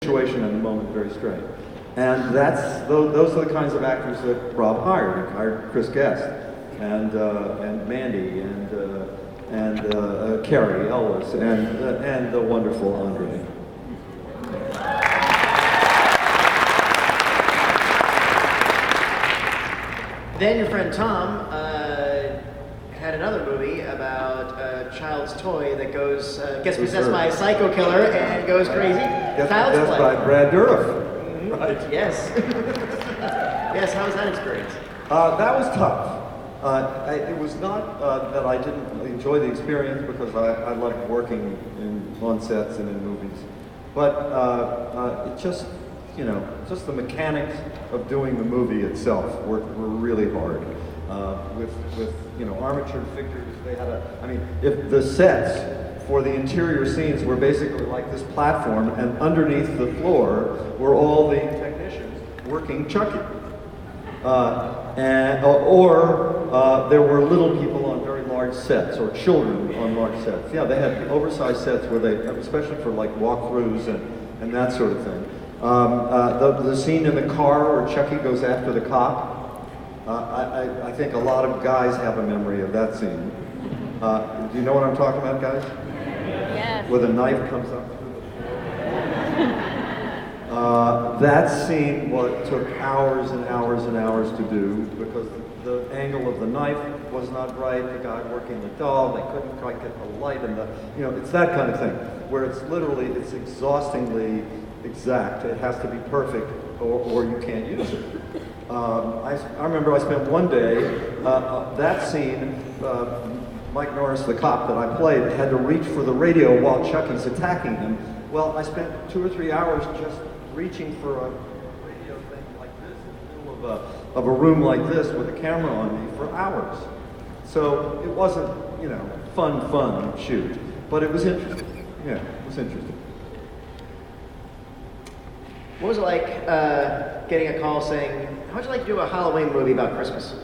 situation and the moment very straight. And those are the kinds of actors that Rob hired. He hired Chris Guest and Mandy and Carrie Ellis and the wonderful Andre. Then your friend Tom had another movie about a child's toy that gets possessed by a psycho killer and goes crazy. Gets Child's possessed Play. by Brad Dourif. Mm-hmm. Right. Yes. Yes, how was that experience? That was tough. It was not that I didn't enjoy the experience, because I liked working on sets and in movies. But it just, just the mechanics of doing the movie itself were really hard. With armatured figures, they had if the sets for the interior scenes were basically like this platform, and underneath the floor were all the technicians working Chucky. There were little people on very large sets, or children on large sets. Yeah, they had oversized sets where they, especially for like walkthroughs and that sort of thing. The scene in the car where Chucky goes after the cop, I think a lot of guys have a memory of that scene. Do you know what I'm talking about, guys? Yes. Where the knife comes up. That scene took hours and hours and hours to do, because the angle of the knife was not right. The guy working the doll, they couldn't quite get the light, and it's that kind of thing, where it's exhaustingly exact. It has to be perfect, or you can't use it. I remember I spent one day, that scene, Mike Norris, the cop that I played, had to reach for the radio while Chucky's attacking him. Well, I spent 2 or 3 hours just reaching for a radio thing like this in the middle of a room like this with a camera on me for hours. So it wasn't, fun shoot, but it was interesting. Yeah, it was interesting. What was it like getting a call saying, how would you like to do a Halloween movie about Christmas?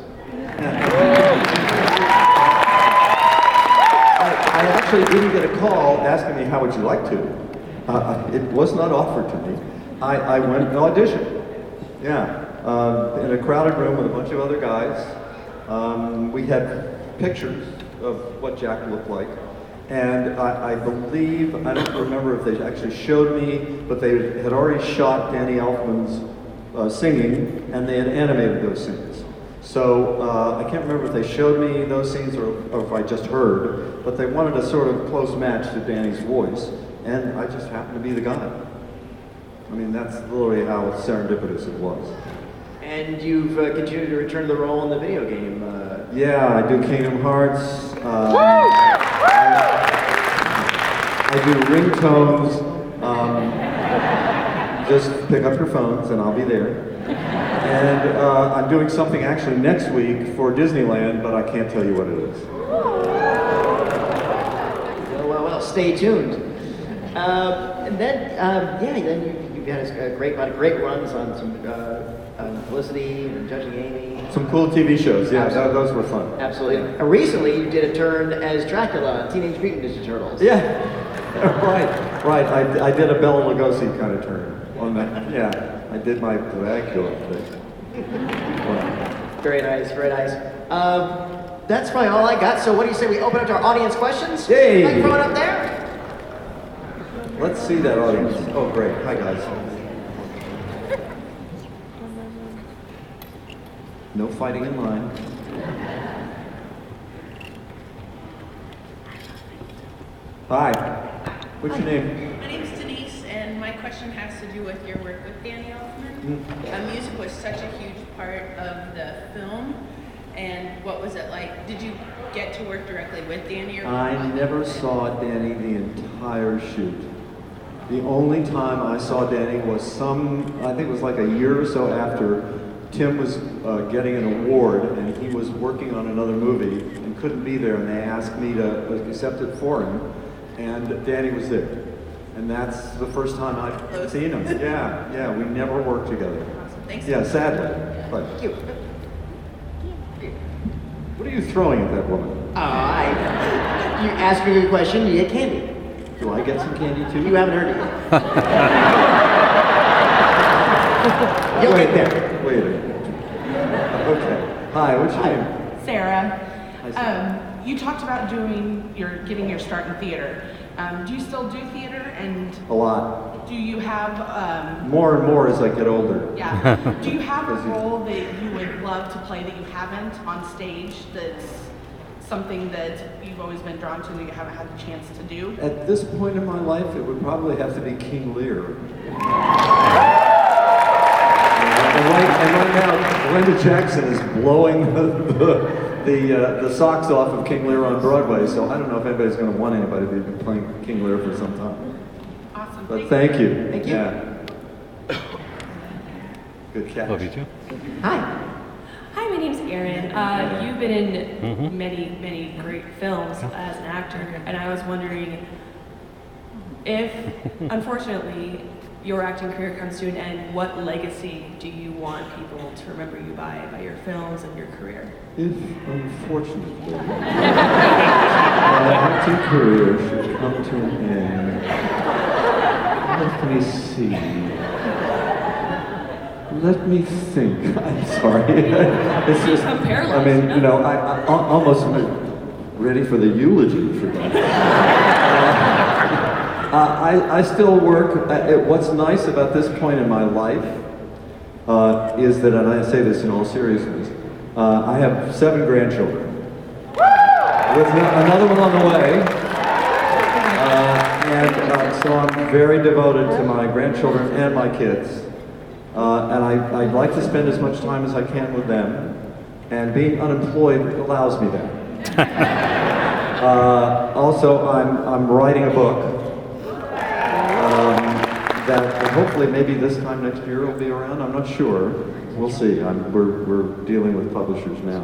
I actually didn't get a call asking me how would you like to. It was not offered to me. I went and auditioned. Yeah, in a crowded room with a bunch of other guys. We had pictures of what Jack looked like. And I believe, I don't remember if they actually showed me, but they had already shot Danny Elfman's singing, and they had animated those scenes. So I can't remember if they showed me those scenes or if I just heard, but they wanted a sort of close match to Danny's voice, and I just happened to be the guy. That's literally how serendipitous it was. And you've continued to return to the role in the video game. Yeah, I do Kingdom Hearts. I do ringtones. Just pick up your phones and I'll be there. And I'm doing something actually next week for Disneyland, but I can't tell you what it is. Well, stay tuned. And then, then you've had a great runs on some Felicity and Judging Amy. Some cool TV shows, yeah, those were fun. Absolutely. And recently you did a turn as Dracula on Teenage Mutant Ninja Turtles. Yeah, right. I did a Bela Lugosi kind of turn on that. Yeah, I did my Dracula thing. Very nice, very nice. That's probably all I got. So what do you say we open up to our audience questions? Yay! Microphone up there. Let's see that audience. Oh, great. Hi, guys. No fighting in line. Hi. What's your name? My name's Denise, and my question has to do with your work with Danny Elfman. Music was such a huge part of the film, and what was it like? Did you get to work directly with Danny? I never saw Danny the entire shoot. The only time I saw Danny was I think it was like a year or so after Tim was getting an award, and he was working on another movie and couldn't be there, and they asked me to accept it for him, and Danny was there. And that's the first time I've seen him. Yeah, we never worked together. Thanks. Yeah, sadly. But Thank you. what are you throwing at that woman? You ask a good question, you get candy. Do I get some candy too? You haven't heard it yet. You'll get there. Wait. Okay. Hi, what's your name? Sarah. Hi, Sarah. You talked about getting your start in theater. Do you still do theater? And A lot. do you have More and more as I get older. yeah? Do you have a role that you would love to play that you haven't on stage? That's something that you've always been drawn to that you haven't had the chance to do? At this point in my life, it would probably have to be King Lear. And right now, Glenda Jackson is blowing the socks off of King Lear on Broadway, so I don't know if anybody's going to want anybody to be playing King Lear for some time. Awesome. But thank you. Thank you. Yeah. Good catch. Love you too. Hi. Hi, my name's Erin. You've been in many, many great films as an actor, and I was wondering if, unfortunately, your acting career comes to an end, what legacy do you want people to remember you by your films and your career? If, unfortunately, my acting career should come to an end, let me see. Let me think. I'm sorry. It's just, I'm paralyzed. I mean, you know, I almost ready for the eulogy for that. I still work. What's nice about this point in my life is that, and I say this in all seriousness, I have 7 grandchildren. With another one on the way. So I'm very devoted to my grandchildren and my kids. And I'd like to spend as much time as I can with them. And being unemployed allows me that. Also, I'm writing a book. That hopefully maybe this time next year will be around. I'm not sure. We'll see. We're dealing with publishers now.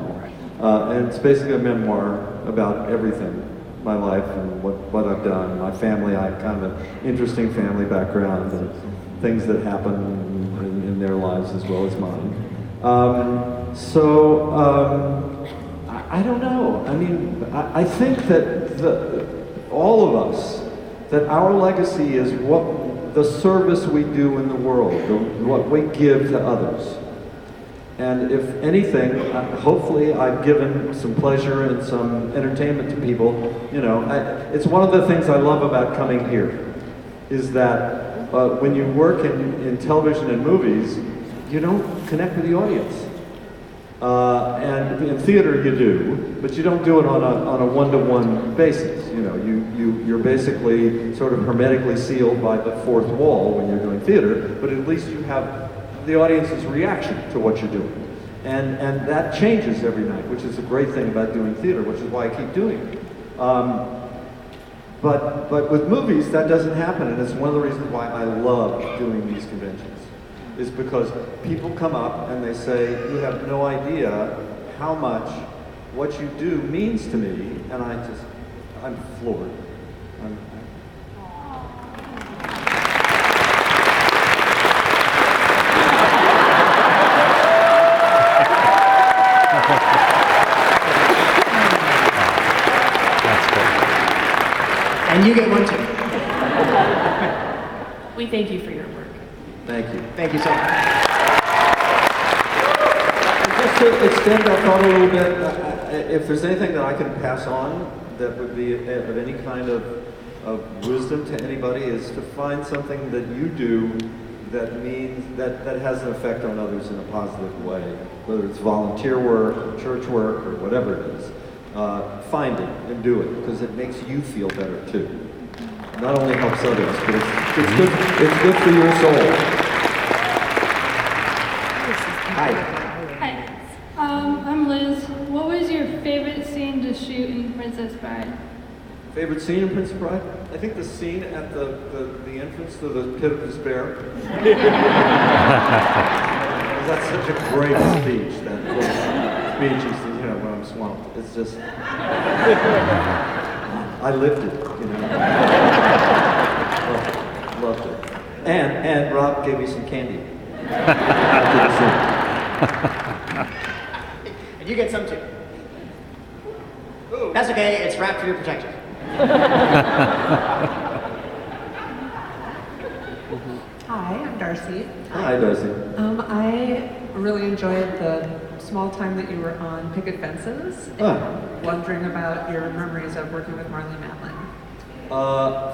And it's basically a memoir about everything, my life and what I've done, my family. I have kind of an interesting family background and things that happen in their lives as well as mine. I don't know. I mean, I think that all of us, that our legacy is the service we do in the world, what we give to others. And if anything, hopefully I've given some pleasure and some entertainment to people. You know, it's one of the things I love about coming here, is that when you work in television and movies, you don't connect with the audience. And in theater you do, but you don't do it on a one-to-one basis. You know, you're basically sort of hermetically sealed by the fourth wall when you're doing theater, but at least you have the audience's reaction to what you're doing. And that changes every night, which is a great thing about doing theater, which is why I keep doing it. But with movies, that doesn't happen, and it's one of the reasons why I love doing these conventions, is because people come up and they say, you have no idea how much what you do means to me, and I'm floored. And you get one too. We thank you for your work. Thank you. Thank you so much. Just to extend that thought a little bit, if there's anything that I can pass on that would be of any kind of wisdom to anybody, is to find something that you do that has an effect on others in a positive way, whether it's volunteer work or church work or whatever it is. Find it and do it, because it makes you feel better too. Not only helps others, but it's good for your soul. Hi. Hi. I'm Liz. What was your favorite scene to shoot in Princess Bride? Favorite scene in Prince Bride? I think the scene at the entrance to the Pit of Despair. That's such a great speech. That speech is, you know, when I'm swamped. It's just, I lived it, you know. Loved it. And Rob gave me some candy. And you get some too. That's okay, it's wrapped for your protection. Hi, I'm Darcy. Hi, Darcy. I really enjoyed the small time that you were on Picket Fences. Wondering about your memories of working with Marlee Matlin.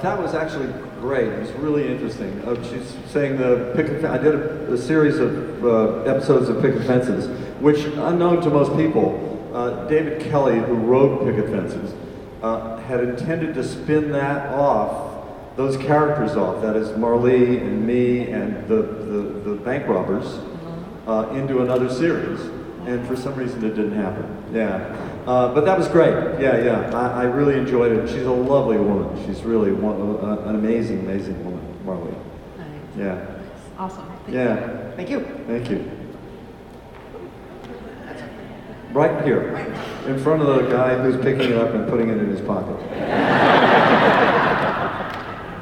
That was actually great. It was really interesting. She's saying I did a series of episodes of Picket Fences, which, unknown to most people, David Kelly, who wrote Picket Fences, had intended to spin those characters off, that is Marlee and me and the bank robbers, into another series. And for some reason it didn't happen. Yeah. But that was great. Yeah. I really enjoyed it. She's a lovely woman. She's really an amazing, amazing woman, Marlee. Nice. Yeah. Awesome. Thank you. Thank you. Right here, in front of the guy who's picking it up and putting it in his pocket.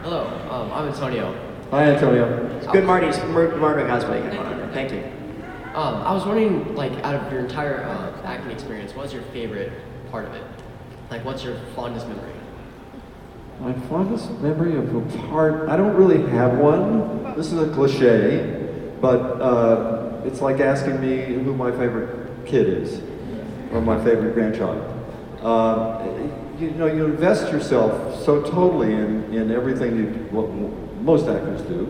Hello, I'm Antonio. Hi, Antonio. It's good Marty cosplay going on there. Thank you. I was wondering, like, out of your entire acting experience, what was your favorite part of it? Like, what's your fondest memory? My fondest memory of a part, I don't really have one. This is a cliche, but it's like asking me who my favorite kid is, or my favorite grandchild. You invest yourself so totally in everything what most actors do,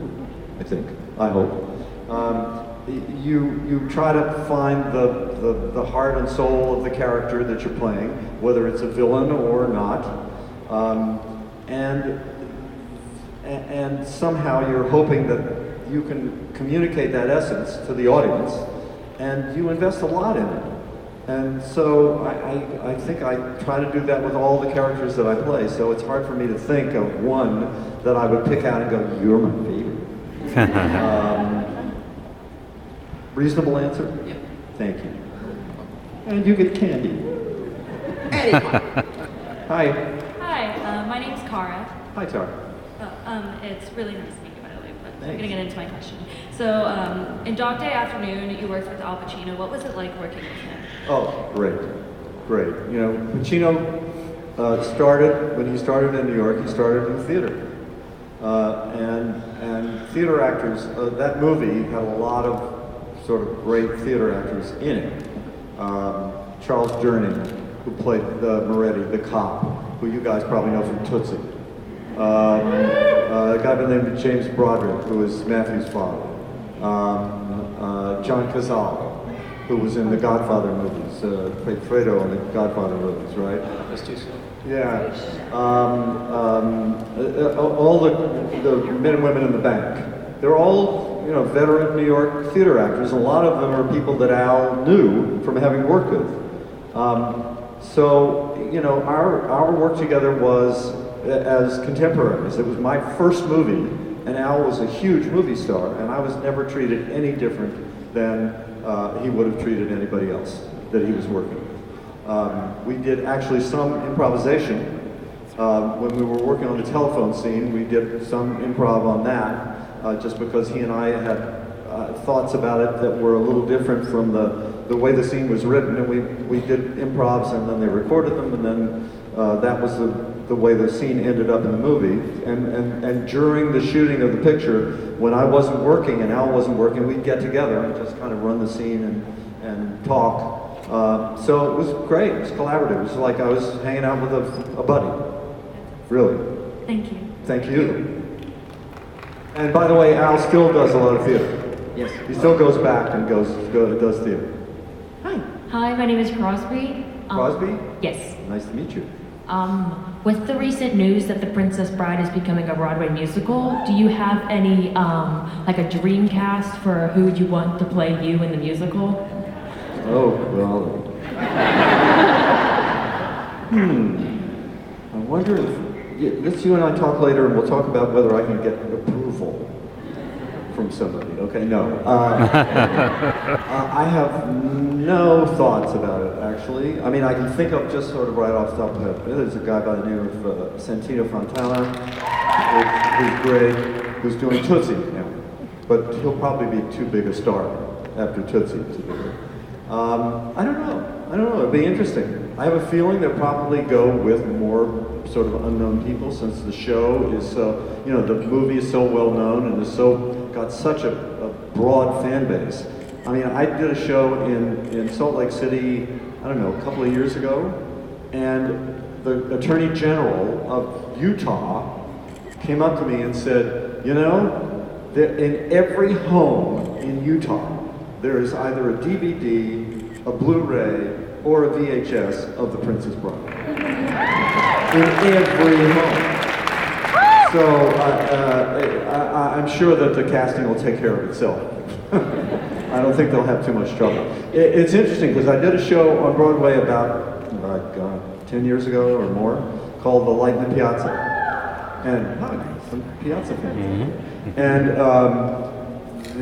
I think, I hope. You try to find the heart and soul of the character that you're playing, whether it's a villain or not, and somehow you're hoping that you can communicate that essence to the audience, and you invest a lot in it. And so I think I try to do that with all the characters that I play, so it's hard for me to think of one that I would pick out and go, you're my favorite. Reasonable answer? Yep. Thank you. And you get candy. Hi. Hi, my name's Cara. Hi, Tara. It's really nice to meet you, by the way, but I'm Thanks. going to get into my question. So, in Dog Day Afternoon, you worked with Al Pacino. What was it like working with him? Oh, great. You know, Pacino started, when he started in New York, he started in theater. And theater actors, that movie had a lot of sort of great theater actors in it. Charles Durning, who played Moretti, the cop, who you guys probably know from Tootsie. A guy by the name of James Broderick, who was Matthew's father. John Cazale, who was in the Godfather movies, played Fredo in the Godfather movies, right? That's too soon. Yeah. All the men and women in the bank. They're all, veteran New York theater actors. A lot of them are people that Al knew from having worked with. So, our work together was as contemporaries. It was my first movie, and Al was a huge movie star, and I was never treated any different than he would have treated anybody else that he was working with. We did actually some improvisation. When we were working on the telephone scene, we did some improv on that, just because he and I had thoughts about it that were a little different from the way the scene was written, and we did improvs, and then they recorded them, and then that was the way the scene ended up in the movie. And during the shooting of the picture, when I wasn't working and Al wasn't working, we'd get together and just kind of run the scene and talk. So it was great. It was collaborative. It was like I was hanging out with a buddy. Really. Thank you. Thank you. And by the way, Al still does a lot of theater. Yes. He still goes back and does theater. Hi, my name is Crosby. Crosby? Yes. Nice to meet you. With the recent news that The Princess Bride is becoming a Broadway musical, do you have any, like a dream cast for who you want to play you in the musical? Oh, well. I wonder if, let's you and I talk later, and we'll talk about whether I can get approval from somebody. Okay, no. I have no thoughts about it, actually. I mean, I can think of just sort of right off the top of my head. There's a guy by the name of Santino Fontana, who's great, who's doing Tootsie now. But he'll probably be too big a star after Tootsie to do it. I don't know. It'll be interesting. I have a feeling they'll probably go with more sort of unknown people, since the show is so, the movie is so well known and is got such a broad fan base. I mean, I did a show in Salt Lake City, I don't know, a couple of years ago, and the Attorney General of Utah came up to me and said, in every home in Utah, there is either a DVD, a Blu-ray, or a VHS of The Princess Bride. In every home. So I'm sure that the casting will take care of itself. I don't think they'll have too much trouble. It's interesting because I did a show on Broadway about 10 years ago or more called The Light in the Piazza. And some Piazza fans. And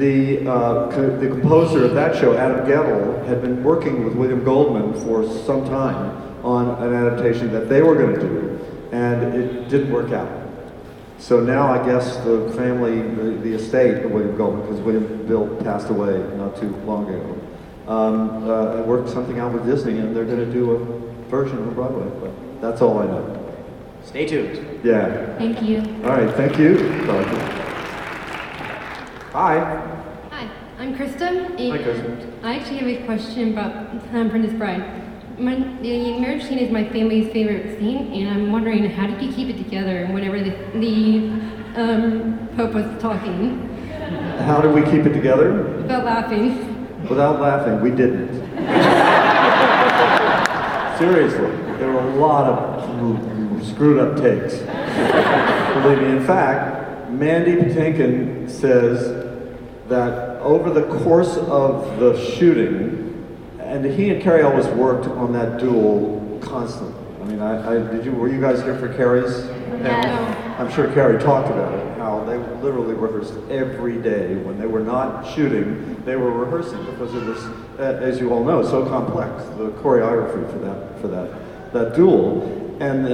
the composer of that show, Adam Gettle, had been working with William Goldman for some time on an adaptation that they were going to do, and it didn't work out. So now I guess the family, the estate of William Goldman, because William Bill passed away not too long ago, worked something out with Disney, and they're going to do a version of Broadway. But that's all I know. Stay tuned. Yeah. Thank you. All right, thank you, Dorothy. Hi. Hi, I'm Krista. Hi, Krista. I actually have a question about Princess Bride. The marriage scene is my family's favorite scene, and I'm wondering, how did you keep it together whenever the Pope was talking? How did we keep it together? Without laughing. Without laughing, we didn't. Seriously, there were a lot of screwed up takes. Believe me. In fact, Mandy Patinkin says that over the course of the shooting, and he and Carrie always worked on that duel constantly. I mean, were you guys here for Carrie's panel? I'm sure Carrie talked about it, how they literally rehearsed every day. When they were not shooting, they were rehearsing because it was, as you all know, so complex, the choreography for that duel. And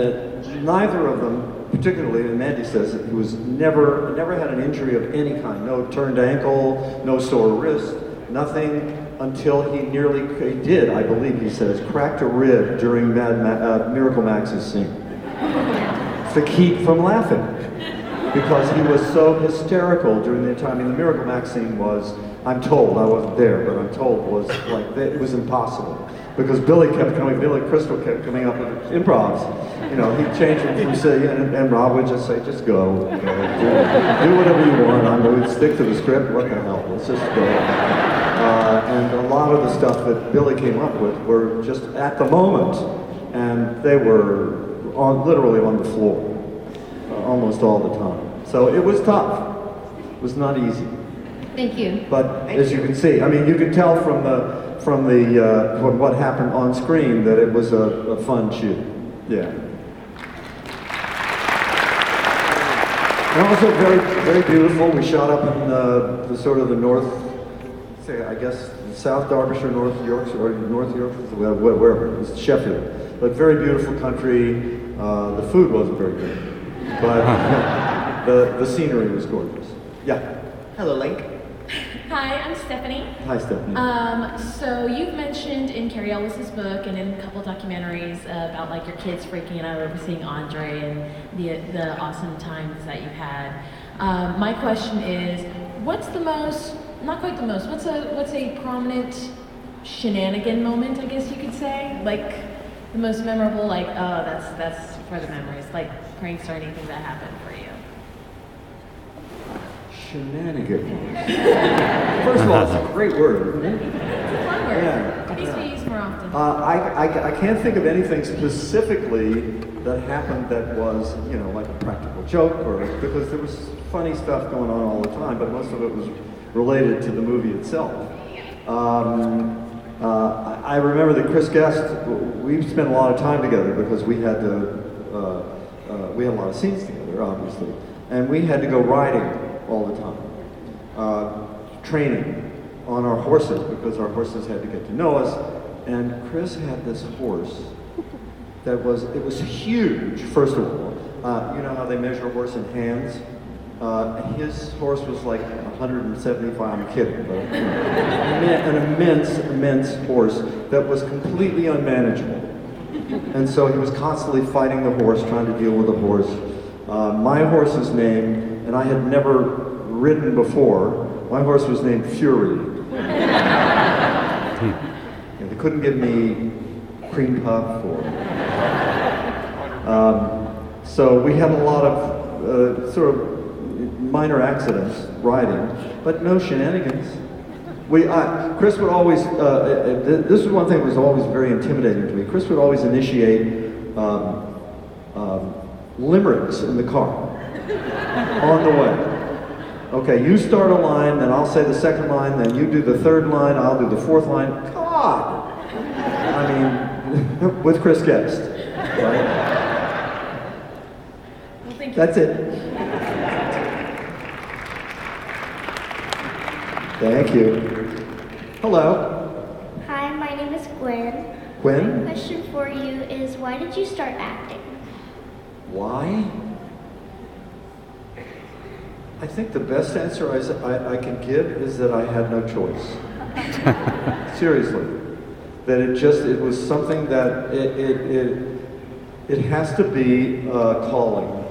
neither of them, particularly, and Mandy says that he was never had an injury of any kind, no turned ankle, no sore wrist, nothing, until he did, I believe he says, cracked a rib during Miracle Max's scene. To keep from laughing. Because he was so hysterical during the time. I mean, the Miracle Max scene was, I'm told, I wasn't there, but I'm told was like, it was impossible. Because Billy Crystal kept coming up with improvs. He'd change it from say, and Rob would just say, just go. Do whatever you want. We'd stick to the script, what the hell, let's just go. And a lot of the stuff that Billy came up with were just at the moment, and they were literally on the floor, almost all the time. So it was tough. It was not easy. Thank you. But as you can see, I mean, you could tell from what happened on screen that it was a fun shoot. Yeah. And also very, very beautiful. We shot up in the sort of the north, I guess, South Derbyshire, North Yorkshire, or North Yorkshire, wherever it was, Sheffield. But very beautiful country. The food wasn't very good, but the scenery was gorgeous. Yeah. Hello, Link. Hi, I'm Stephanie. Hi, Stephanie. So you've mentioned in Carrie Ellis's book and in a couple documentaries about like your kids freaking out over seeing Andre and the awesome times that you've had. My question is, what's the most, not quite the most, what's a prominent shenanigan moment, I guess you could say? Like the most memorable, like, oh, that's for the memories, like pranks or anything that happened for you. Shenanigans. First of all, it's a great word, isn't it? It's a fun word. Yeah. It needs to be used more often. I can't think of anything specifically that happened that was, like a practical joke, or because there was funny stuff going on all the time, but most of it was related to the movie itself. I remember that Chris Guest, we spent a lot of time together because we had a lot of scenes together, obviously, and we had to go riding all the time, training on our horses because our horses had to get to know us. And Chris had this horse that was huge, first of all. You know how they measure a horse in hands? His horse was like 175, I'm kidding, but an immense horse that was completely unmanageable. And so he was constantly fighting the horse, trying to deal with the horse. My horse's name, and I had never ridden before, my horse was named Fury. And they couldn't give me cream puff or... so we had a lot of sort of minor accidents riding, but no shenanigans. Chris would always, this was one thing that was always very intimidating to me. Chris would always initiate limericks in the car on the way. Okay, you start a line, then I'll say the second line, then you do the third line, I'll do the fourth line. God! I mean, with Chris Guest, right? Well, thank you. That's it. Thank you. Hello. Hi, my name is Gwen. Gwen? My question for you is, why did you start acting? Why? I think the best answer I can give is that I had no choice. Seriously. That it was something that it has to be calling.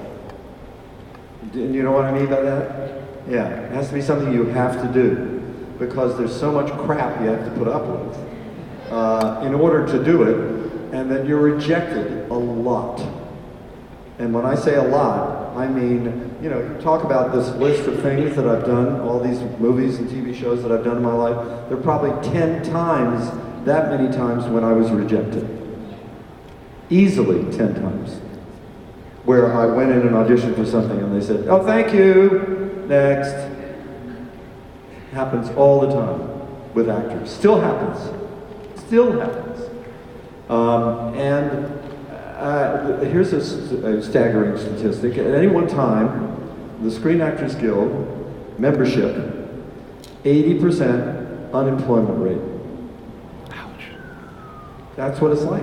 You know what I mean by that? Yeah, it has to be something you have to do. Because there's so much crap you have to put up with in order to do it, and then you're rejected a lot. And when I say a lot, I mean, you know, you talk about this list of things that I've done, all these movies and TV shows that I've done in my life, there are probably 10 times, that many times when I was rejected. Easily 10 times. Where I went in and auditioned for something and they said, oh, thank you, next. Happens all the time with actors. Still happens. Still happens. Here's a staggering statistic. At any one time, the Screen Actors Guild membership, 80% unemployment rate. Ouch. That's what it's like.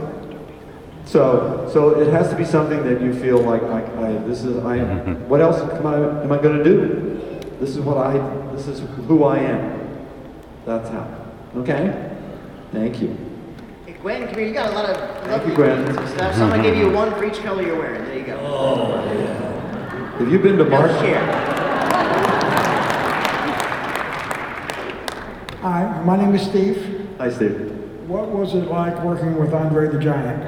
So it has to be something that you feel like what else am I going to do? This is who I am. That's how. Okay? Thank you. Hey, Gwen, come here. You got a lot of Thank you, Gwen. stuff. So I'm going to give you one for each color you're wearing. There you go. Oh, yeah. Have you been to March? Share. Hi, my name is Steve. Hi, Steve. What was it like working with Andre the Giant?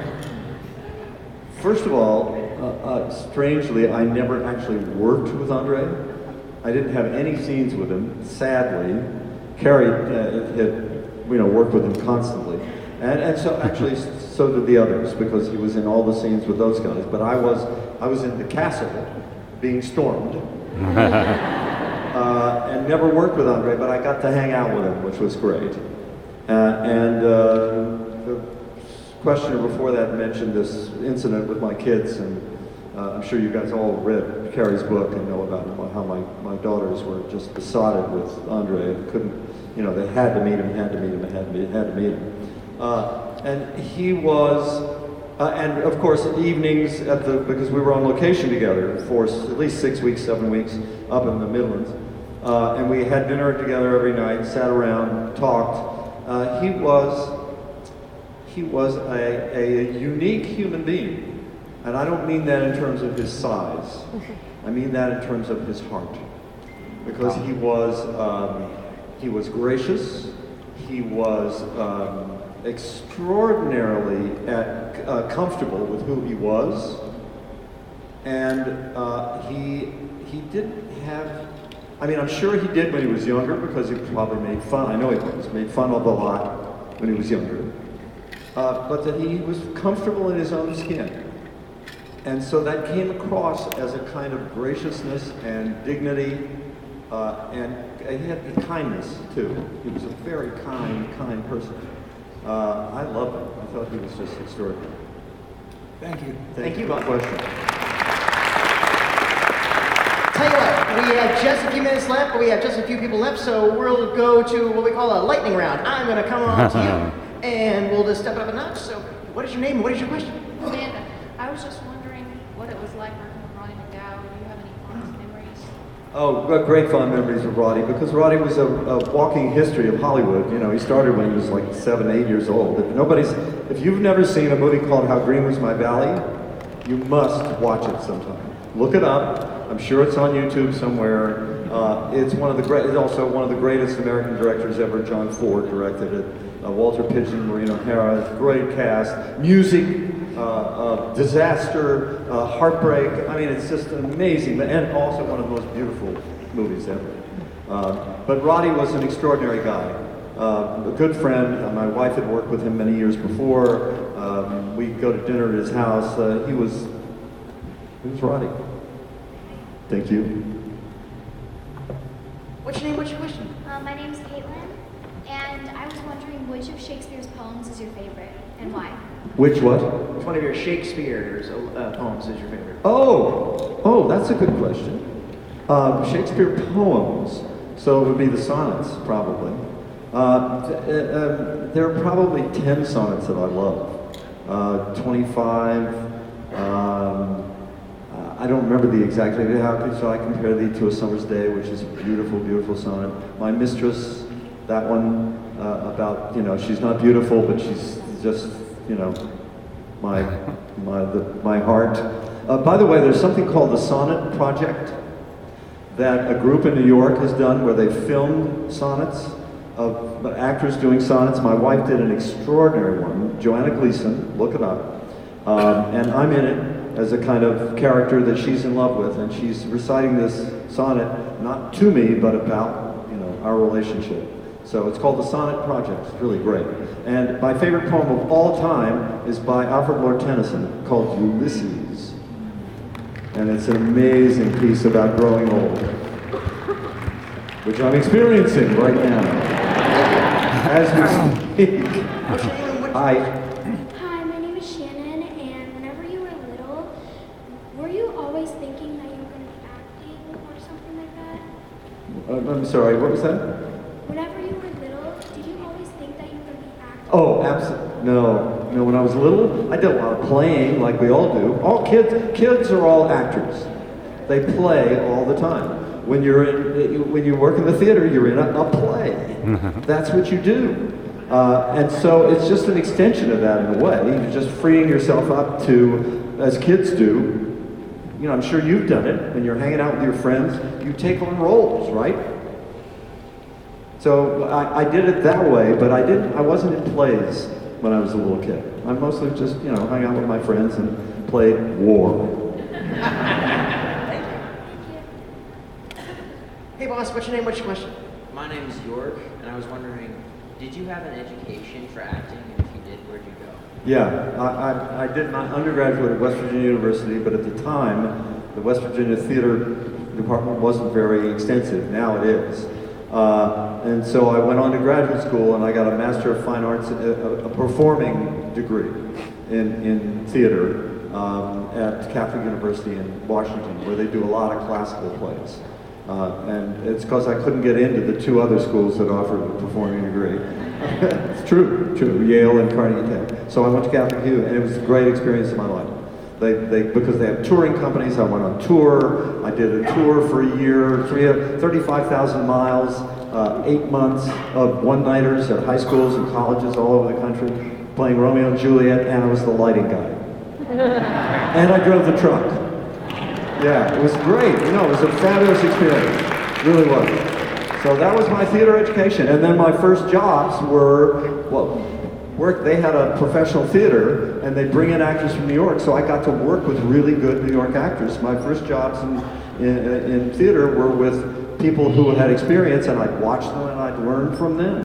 First of all, strangely, I never actually worked with Andre. I didn't have any scenes with him, sadly. Carrie had worked with him constantly. And so actually, so did the others, because he was in all the scenes with those guys. But I was in the castle being stormed. And never worked with Andre, but I got to hang out with him, which was great. The questioner before that mentioned this incident with my kids, and I'm sure you guys all read Carrie's book and know about how my daughters were just besotted with Andre. Couldn't, they had to meet him, had to meet him, had to meet him. And he was, and of course evenings because we were on location together for at least 6 weeks, 7 weeks up in the Midlands. And we had dinner together every night, sat around, talked. He was a unique human being. And I don't mean that in terms of his size. I mean that in terms of his heart. Because he was gracious. He was extraordinarily comfortable with who he was. And he didn't have, I'm sure he did when he was younger, because he probably made fun. I know he made fun of a lot when he was younger. But that he was comfortable in his own skin. And so that came across as a kind of graciousness and dignity, and he had kindness too. He was a very kind person. I loved him. I thought he was just extraordinary. Thank you. Thank you, for the question. Tell you what, we have just a few minutes left, but we have just a few people left, so we'll go to what we call a lightning round. I'm going to come on to you, and we'll just step it up a notch. So, what is your name and what is your question? Amanda, I was just wondering what it was like working with Ronnie McDowell. Do you have any fondest memories? Oh, great fond memories of Roddy, because Roddy was a walking history of Hollywood. You know, he started when he was like 7, 8 years old. If you've never seen a movie called How Green Was My Valley, you must watch it sometime. Look it up. I'm sure it's on YouTube somewhere. It's also one of the greatest American directors ever. John Ford directed it. Walter Pidgeon, Maureen O'Hara, great cast. Music, disaster, heartbreak. I mean, it's just amazing, and also one of the most beautiful movies ever. But Roddy was an extraordinary guy, a good friend. My wife had worked with him many years before. We'd go to dinner at his house. He was Roddy. Thank you. What's your name? What's your question? My name's Caitlin, and I was wondering which of Shakespeare's poems is your favorite and why? Which what? Which one of your Shakespeare's poems is your favorite? Oh, that's a good question. Shakespeare poems. So it would be the sonnets, probably. There are probably 10 sonnets that I love. 25. I don't remember the exact figure, so I compare thee to a summer's day, which is a beautiful, beautiful sonnet. My Mistress, that one about, she's not beautiful, but she's just, my heart. By the way, there's something called the Sonnet Project that a group in New York has done where they filmed sonnets of actors doing sonnets. My wife did an extraordinary one, Joanna Gleason, look it up. And I'm in it as a kind of character that she's in love with, and she's reciting this sonnet, not to me, but about, our relationship. So it's called the Sonnet Project. It's really great. And my favorite poem of all time is by Alfred Lord Tennyson, called Ulysses. And it's an amazing piece about growing old, which I'm experiencing right now, as we speak. Hi. Hi, my name is Shannon, and whenever you were little, were you always thinking that you were going to be acting or something like that? I'm sorry, what was that? Whenever you were little, did you always think that you were going to be acting? Oh, absolutely. No, when I was little, I did a lot of playing, like we all do. All kids are all actors. They play all the time. When you work in the theater, you're in a play. That's what you do. And so it's just an extension of that in a way. You're just freeing yourself up to, as kids do, I'm sure you've done it, when you're hanging out with your friends, you take on roles, right? So I did it that way, but I wasn't in plays when I was a little kid. I mostly just, hung out with my friends and played war. Hey boss, what's your name? What's your question? My name is York, and I was wondering, did you have an education for acting? And if you did, where'd you go? Yeah, I did my undergraduate at West Virginia University, but at the time, the West Virginia Theater Department wasn't very extensive. Now it is. And so I went on to graduate school, and I got a Master of Fine Arts, a performing degree in theater at Catholic University in Washington, where they do a lot of classical plays. And it's because I couldn't get into the 2 other schools that offered a performing degree. It's true, Yale and Carnegie Tech. So I went to Catholic U, and it was a great experience in my life. Because they have touring companies, I went on tour. I did a tour for a year, 35,000 miles, 8 months of one-nighters at high schools and colleges all over the country, playing Romeo and Juliet, and I was the lighting guy. And I drove the truck. Yeah, it was great. It was a fabulous experience. It really was. So that was my theater education. And then my first jobs were, they had a professional theater, and they'd bring in actors from New York, so I got to work with really good New York actors. My first jobs in theater were with people who had experience, and I'd watch them and I'd learn from them.